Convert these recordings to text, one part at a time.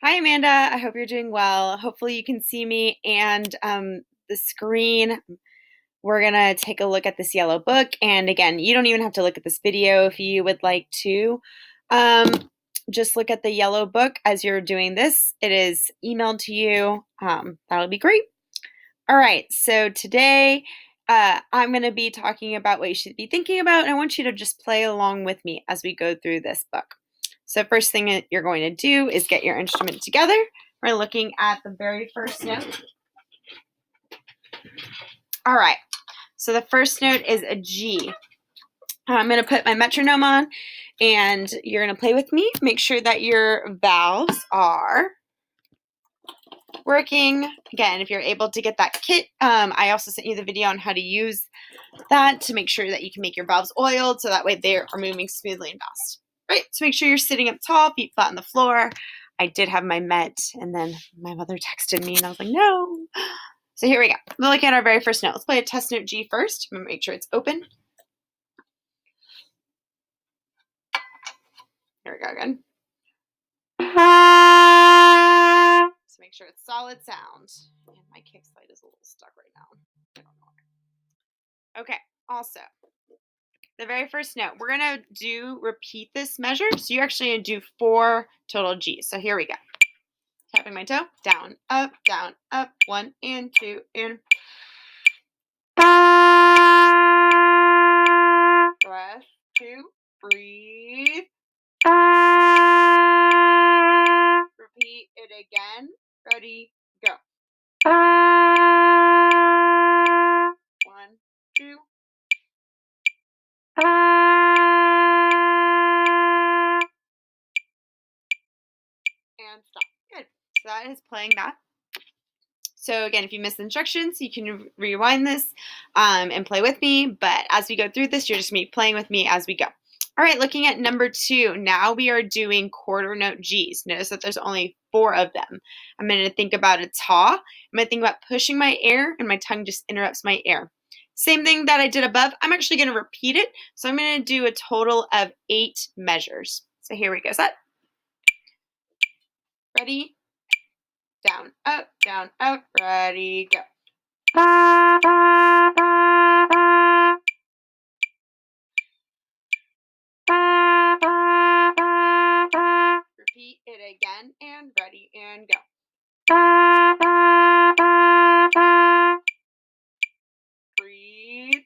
Hi, Amanda. I hope you're doing well. Hopefully, you can see me and the screen. We're going to take a look at this yellow book. And again, you don't even have to look at this video if you would like to. Um, just look at the yellow book as you're doing this. It is emailed to you. That'll be great. All right, so today I'm going to be talking about what you should be thinking about, and I want you to just play along with me as we go through this book. So first thing that you're going to do is get your instrument together. We're looking at the very first note. All right, so the first note is a G. I'm going to put my metronome on, and you're going to play with me. Make sure that your valves are working. Again, if you're able to get that kit, I also sent you the video on how to use that to make sure that you can make your valves oiled so that way they are moving smoothly and fast. Right, so make sure you're sitting up tall, feet flat on the floor. I did have my Met, and then my mother texted me, and I was like, no. So here we go. We're looking at our very first note. Let's play a test note G first. I'm going to make sure it's open. Here we go again. So make sure it's solid sound. And my kick slide is a little stuck right now. I don't know why. Okay, also, the very first note, we're going to repeat this measure. So you're actually going to do 4 total G's. So here we go. Tapping my toe, down, up, 1 and 2 and breath, 2, breathe, repeat it again, ready, go. 1, 2, and stop. Good. So that is playing that. So again, if you missed the instructions, you can rewind this and play with me. But as we go through this, you're just going to be playing with me as we go. All right, looking at number 2, now we are doing quarter note G's. Notice that there's only 4 of them. I'm going to think about a ta. I'm going to think about pushing my air, and my tongue just interrupts my air. Same thing that I did above. I'm actually going to repeat it. So I'm going to do a total of 8 measures. So here we go. Set. Ready? Down, up, ready, go. Repeat it again and ready and go. Breathe.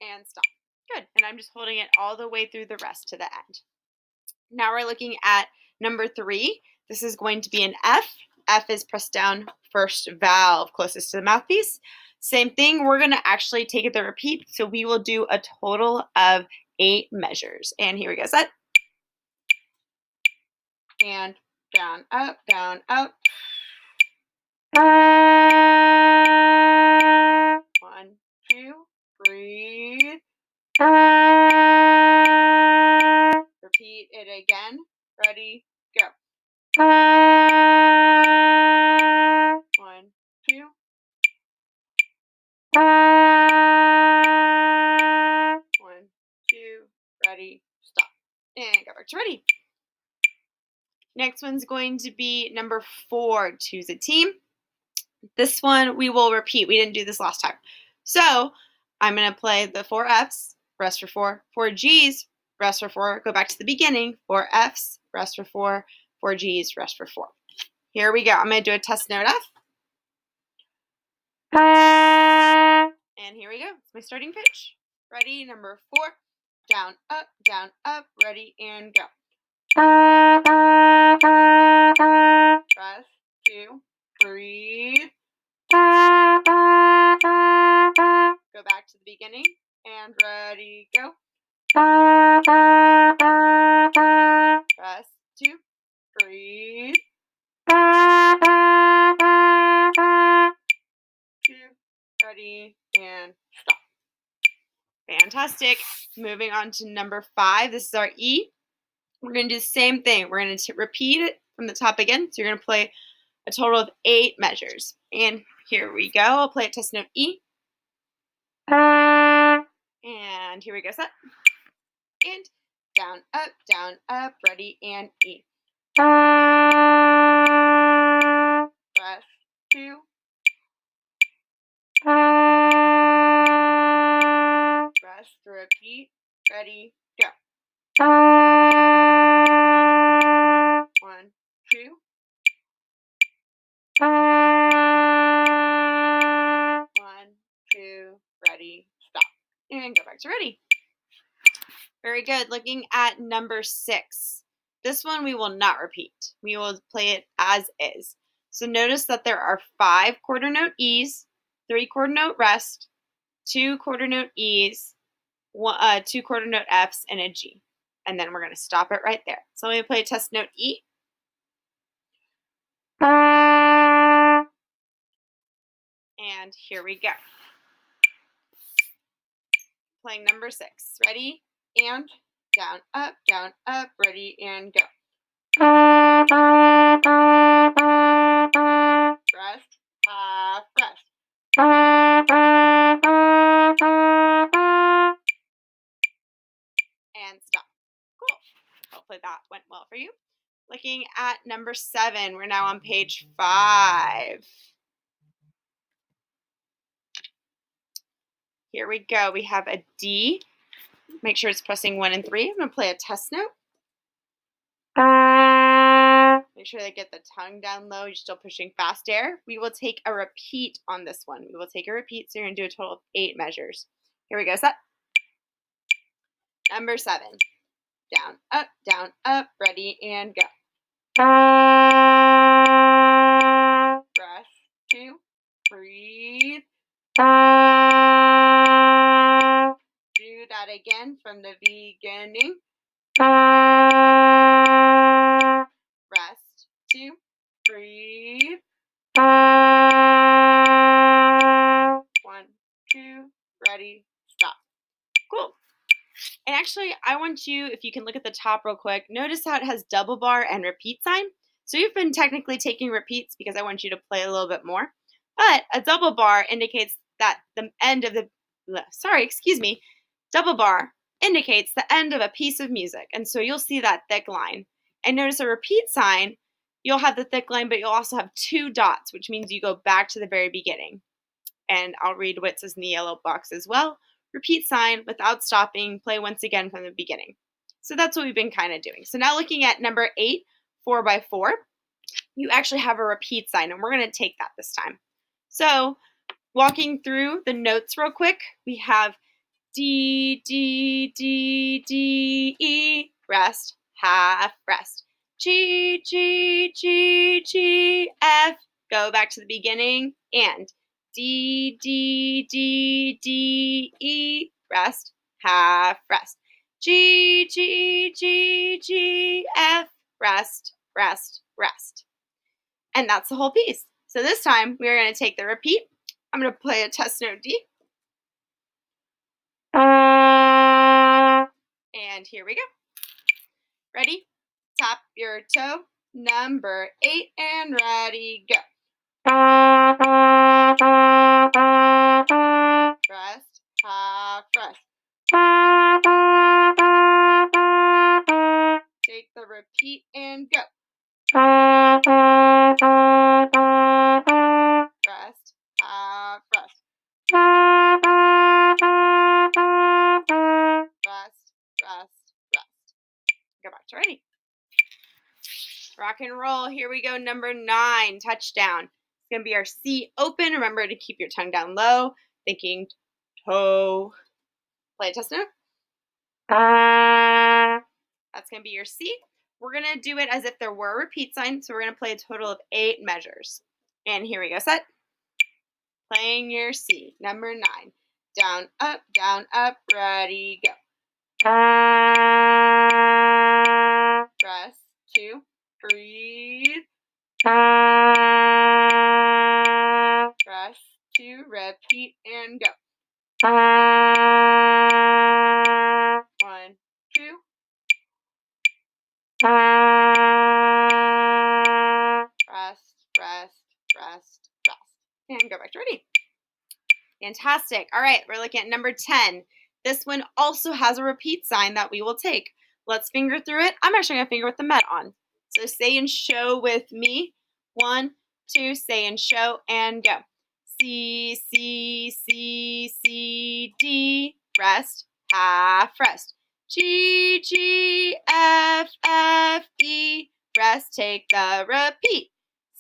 And stop. Good. And I'm just holding it all the way through the rest to the end. Now we're looking at number 3. This is going to be an F. F is pressed down first valve closest to the mouthpiece. Same thing, we're going to actually take it the repeat. So we will do a total of 8 measures. And here we go. Set. And down, up, down, up. 1, 2, breathe. Repeat it again. Ready, go. 1, 2. 1, 2, ready, stop. And go back to ready. Next one's going to be number 4, choose a team. This one we will repeat. We didn't do this last time. So I'm going to play the 4 Fs, rest for 4, 4 Gs, rest for 4, go back to the beginning, 4 Fs, rest for 4, 4 Gs, rest for 4. Here we go. I'm going to do a test note F. And here we go. It's my starting pitch. Ready, number 4, down, up, ready, and go. Breath, 2, breathe. Go back to the beginning, and ready, go. Breath, 2, breathe. 2, ready, and stop. Fantastic. Moving on to number 5. This is our E. We're going to do the same thing. We're going to repeat it from the top again. So you're going to play a total of 8 measures. And here we go. I'll play a test note E. And here we go. Set. and down, up, ready, and E. Breath, 2. Breath, repeat, ready, go. 1, 2. 1, 2, ready, stop. And go back to ready. Very good. Looking at number 6. This one we will not repeat. We will play it as is. So notice that there are 5 quarter note E's, 3 quarter note rest, 2 quarter note E's, 2 quarter note F's, and a G. And then we're going to stop it right there. So let me play test note E. And here we go. Playing number 6. Ready? And down, up, ready, and go. Rest, half rest. And stop. Cool. Hopefully that went well for you. Looking at number 7, we're now on page 5. Here we go. We have a D. Make sure it's pressing 1 and 3. I'm going to play a test note. Make sure they get the tongue down low. You're still pushing fast air. We will take a repeat on this one. We will take a repeat, so you're going to do a total of 8 measures. Here we go. Set. Number 7. Down, up, ready, and go. Breath, 2, breathe. Do that again from the beginning. Rest, 2, breathe. 1, 2, ready, stop. Cool. And actually, I want you, if you can look at the top real quick, notice how it has double bar and repeat sign. So you've been technically taking repeats because I want you to play a little bit more. But a double bar indicates that the end of the, double bar indicates the end of a piece of music. And so you'll see that thick line. And notice a repeat sign, you'll have the thick line, but you'll also have 2 dots, which means you go back to the very beginning. And I'll read what says in the yellow box as well. Repeat sign without stopping, play once again from the beginning. So that's what we've been kind of doing. So now looking at number 8, 4x4, you actually have a repeat sign, and we're going to take that this time. So walking through the notes real quick, we have D, D, D, D, E, rest, half rest. G, G, G, G, F, go back to the beginning, and D, D, D, D, E, rest, half rest. G, G, G, G, F, rest, rest, rest. And that's the whole piece. So this time we are going to take the repeat. I'm going to play a test note D. And here we go. Ready? Tap your toe. Number 8 and ready, go. Rest, half rest. Take the repeat and go. Rest, half rest. Rest, rest, rest. Go back to ready. Rock and roll. Here we go. Number 9, touchdown. It's going to be our C open. Remember to keep your tongue down low. Thinking toe. Play a test note. That's going to be your C. We're going to do it as if there were a repeat sign. So we're going to play a total of 8 measures. And here we go. Set. Playing your C. Number 9. Down, up, ready, go. Press 2. Breathe. Press 2. Repeat and go. 1, 2. Rest, rest, rest, rest. And go back to ready. Fantastic. All right, we're looking at number 10. This one also has a repeat sign that we will take. Let's finger through it. I'm actually going to finger with the met on. So say and show with me. 1, 2, say and show, and go. C, C, C, C, D, rest, half rest. G, G, F, F, E, rest, take the repeat.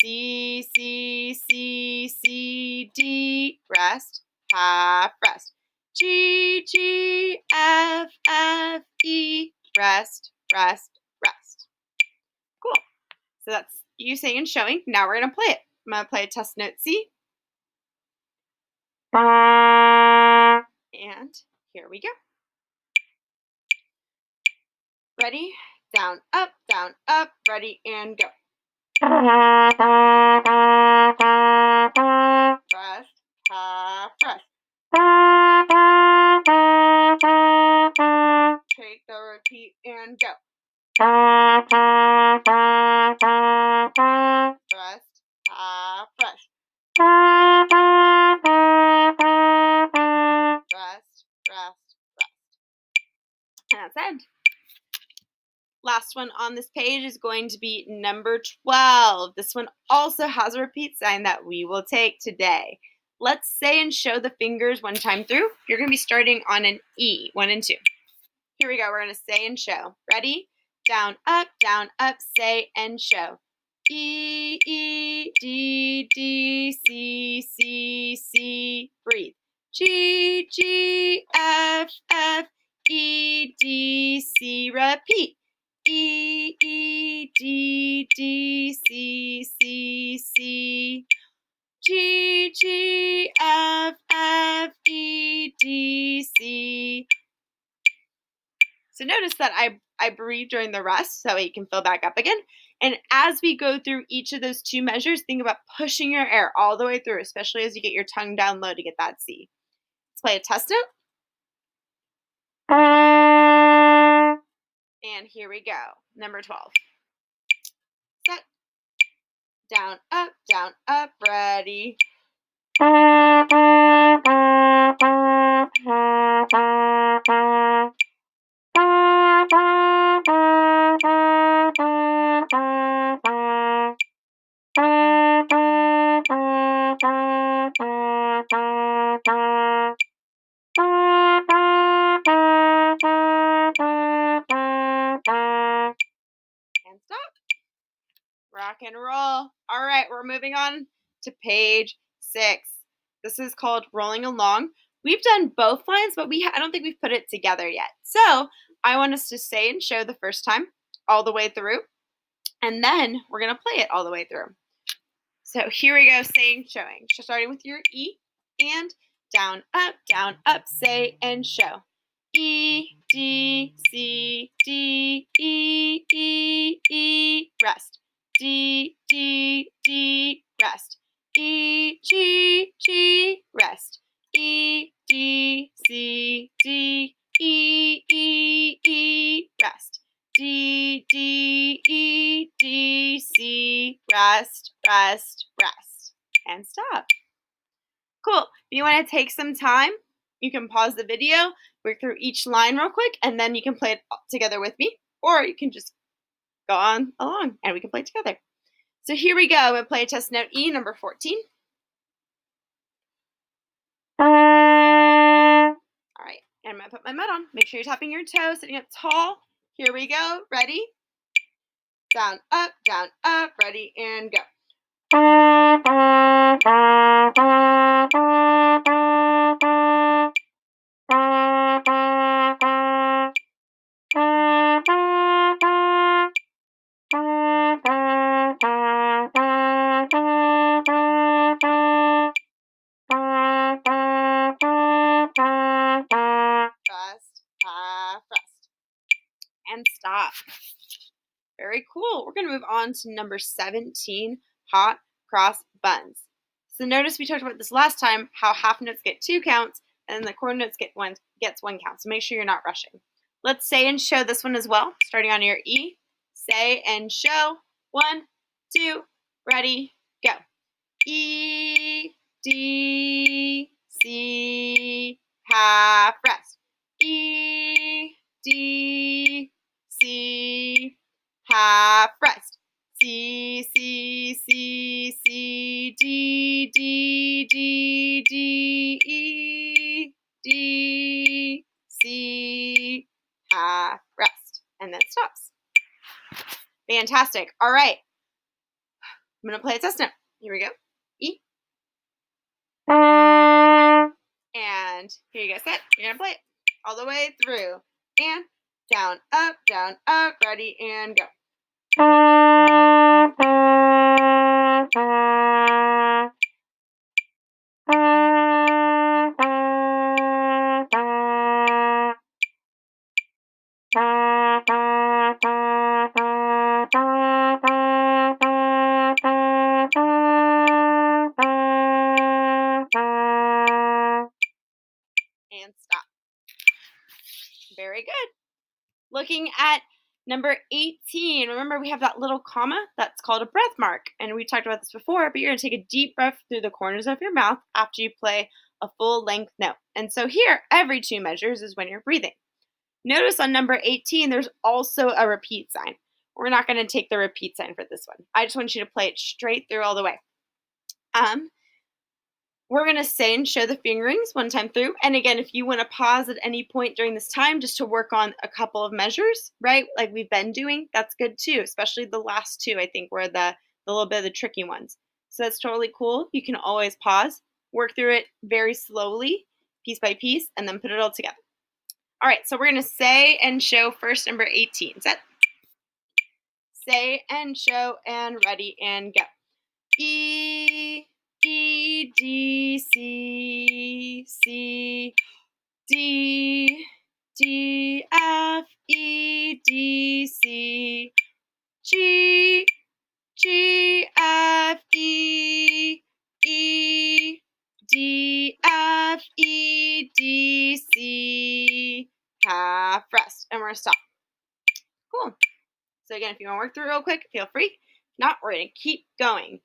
C, C, C, C, D, rest, half rest. G, G, F, F, E, rest, rest, rest. Cool. So that's you saying and showing. Now we're going to play it. I'm going to play a test note C. And here we go. Ready? Down, up, ready, and go. Rest, half rest. Take the repeat and go. Rest, half rest. Rest, rest, rest. And that's it. Last one on this page is going to be number 12. This one also has a repeat sign that we will take today. Let's say and show the fingers one time through. You're going to be starting on an E, 1 and 2. Here we go. We're going to say and show. Ready? Down, up, say and show. E, E, D, D, C, C, C, breathe. G, G, F, F, E, D, C, repeat. E, E, D, D, C, C, C. G, G, F, F, E, D, C. So notice that I breathe during the rest so you can fill back up again. And as we go through each of those 2 measures, think about pushing your air all the way through, especially as you get your tongue down low to get that C. Let's play a test note. And here we go. Number 12. Set. Down, up, ready. And stop. Rock and roll. All right, we're moving on to page 6. This is called Rolling Along. We've done both lines, but I don't think we've put it together yet. So I want us to say and show the first time all the way through, and then we're going to play it all the way through. So here we go, saying, showing. So starting with your E, and down, up, say and show. E, D, C, D, E, E, E, rest. D, D, D, rest. E, G, G, rest. E, D, C, D, E, E, E, rest. D, D, E, D, C, rest, rest, rest. And stop. Cool. If you want to take some time, you can pause the video, work through each line real quick, and then you can play it together with me, or you can just go on along and we can play together. So here we go. We'll play test note E, number 14. All right, and I'm going to put my mud on. Make sure you're tapping your toes, sitting up tall. Here we go. Ready? Down, up, ready, and go. Rest, half rest, and stop. Very cool. We're going to move on to number 17, hot cross buns. So notice we talked about this last time, how half notes get 2 counts, and then the quarter notes gets 1 count. So make sure you're not rushing. Let's say and show this one as well, starting on your E. Say and show. 1, 2, ready, go. E, D, C, half rest. D, C, half rest. C, C, C, C, D, D, D, D, E, D, C, half rest. And then stops. Fantastic. All right. I'm going to play a test note. Here we go. E. And here you go, set. You're going to play it all the way through. And down, up, ready, and go. And stop. Very good. Looking at number 18, remember we have that little comma? That's called a breath mark. And we talked about this before, but you're going to take a deep breath through the corners of your mouth after you play a full length note. And so here, every 2 measures is when you're breathing. Notice on number 18, there's also a repeat sign. We're not going to take the repeat sign for this one. I just want you to play it straight through all the way. We're going to say and show the fingerings one time through. And again, if you want to pause at any point during this time just to work on a couple of measures, right, like we've been doing, that's good too, especially the last 2, I think, were the little bit of the tricky ones. So that's totally cool. You can always pause, work through it very slowly, piece by piece, and then put it all together. All right, so we're going to say and show first number 18. Set. Say and show and ready and go. E, E, D, C, C, D, D, F, E, D, C, G, G, F, E, E, D, F, E, D, C, half rest. And we're going to stop. Cool. So again, if you want to work through it real quick, feel free. If not, we're going to keep going.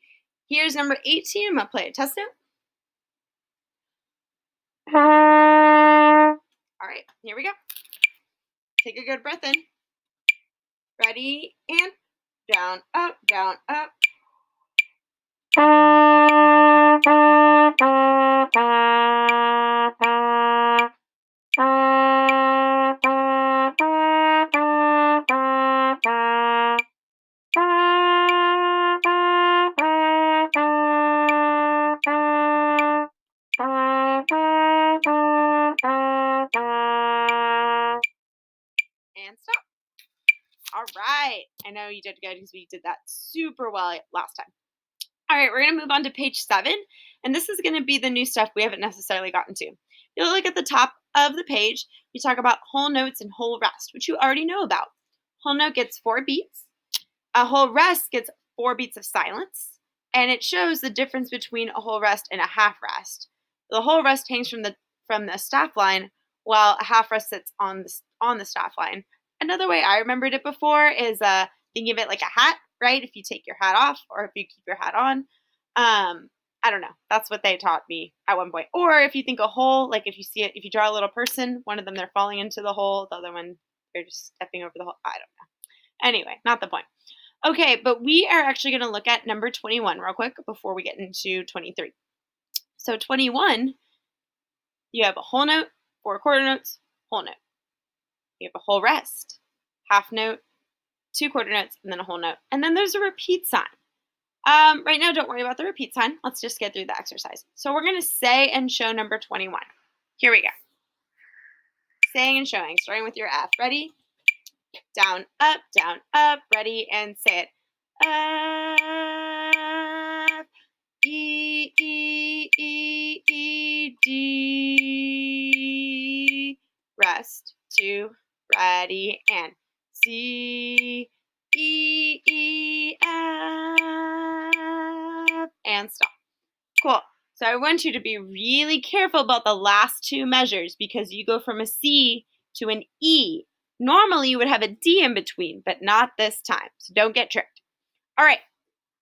Here's number 18. I'm going to play a test note. All right, here we go. Take a good breath in. Ready, and down, up, down, up. And stop. All right. I know you did good because we did that super well last time. All right, we're going to move on to page 7, and this is going to be the new stuff we haven't necessarily gotten to. You'll look at the top of the page. We talk about whole notes and whole rest, which you already know about. Whole note gets 4 beats. A whole rest gets 4 beats of silence, and it shows the difference between a whole rest and a half rest. The whole rest hangs from the staff line, while a half rest sits on the staff line. Another way I remembered it before is thinking of it like a hat, right? If you take your hat off or if you keep your hat on. I don't know. That's what they taught me at one point. Or if you think a hole, like if you draw a little person, one of them they're falling into the hole, the other one they're just stepping over the hole. I don't know. Anyway, not the point. Okay, but we are actually going to look at number 21 real quick before we get into 23. So 21, you have a whole note, 4 quarter notes, whole note. You have a whole rest, half note, 2 quarter notes, and then a whole note. And then there's a repeat sign. Right now, don't worry about the repeat sign. Let's just get through the exercise. So we're going to say and show number 21. Here we go. Saying and showing, starting with your F. Ready? Down, up, ready, and say it. F, E, E, E, E, D. Rest, 2, ready, and C, E, E, F, and stop. Cool. So I want you to be really careful about the last 2 measures because you go from a C to an E. Normally you would have a D in between, but not this time. So don't get tricked. All right,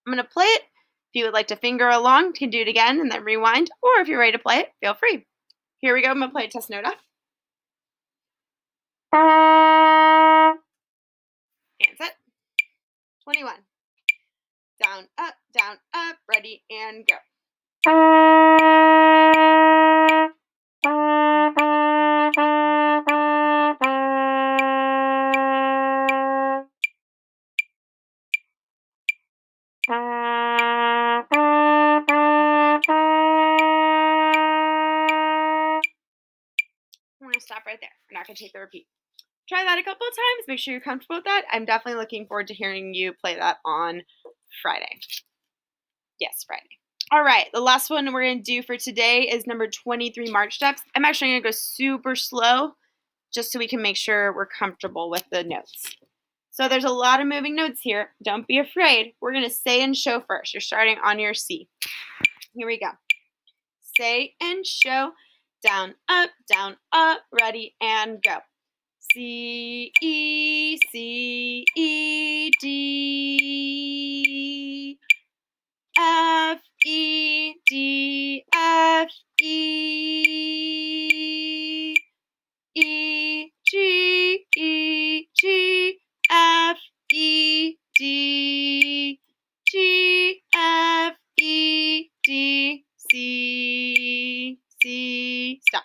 I'm going to play it. If you would like to finger along, you can do it again and then rewind. Or if you're ready to play it, feel free. Here we go. I'm going to play a test note off. And set. 21. Down, up, ready, and go. I'm going to stop right there. We're not going to take the repeat. Try that a couple of times. Make sure you're comfortable with that. I'm definitely looking forward to hearing you play that on Friday. Yes, Friday. All right, the last one we're going to do for today is number 23, march steps. I'm actually going to go super slow just so we can make sure we're comfortable with the notes. So there's a lot of moving notes here. Don't be afraid. We're going to say and show first. You're starting on your C. Here we go. Say and show. Down, up, ready, and go. C, E, D, F, E, D, F, E, G, F, E, D, G, F, E, D, C. Stop.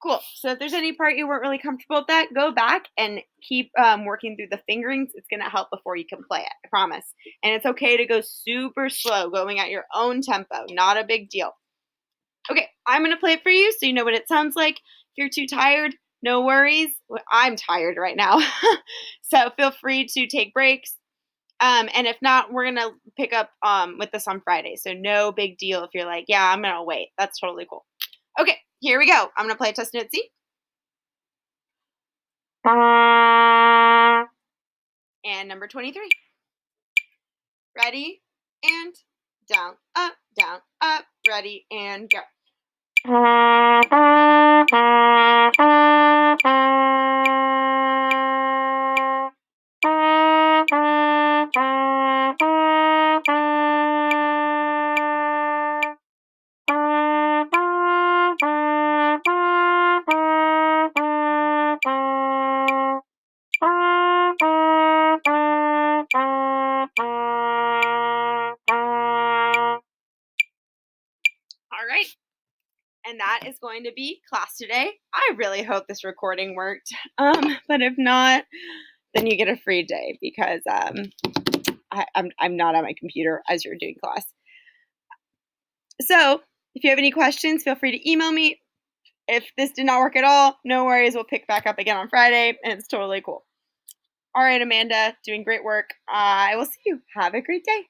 Cool. So if there's any part you weren't really comfortable with that, go back and keep working through the fingerings. It's going to help before you can play it, I promise. And it's okay to go super slow, going at your own tempo. Not a big deal. Okay, I'm going to play it for you so you know what it sounds like. If you're too tired, no worries. I'm tired right now. So feel free to take breaks. And if not, we're going to pick up with this on Friday. So no big deal if you're like, yeah, I'm going to wait. That's totally cool. Okay, here we go. I'm going to play a test note C. And number 23. Ready, and down, up, ready, and go. All right. And that is going to be class today. I really hope this recording worked. But if not, then you get a free day because I'm not on my computer as you're doing class. So if you have any questions, feel free to email me. If this did not work at all, no worries. We'll pick back up again on Friday, and it's totally cool. All right, Amanda, doing great work. I will see you. Have a great day.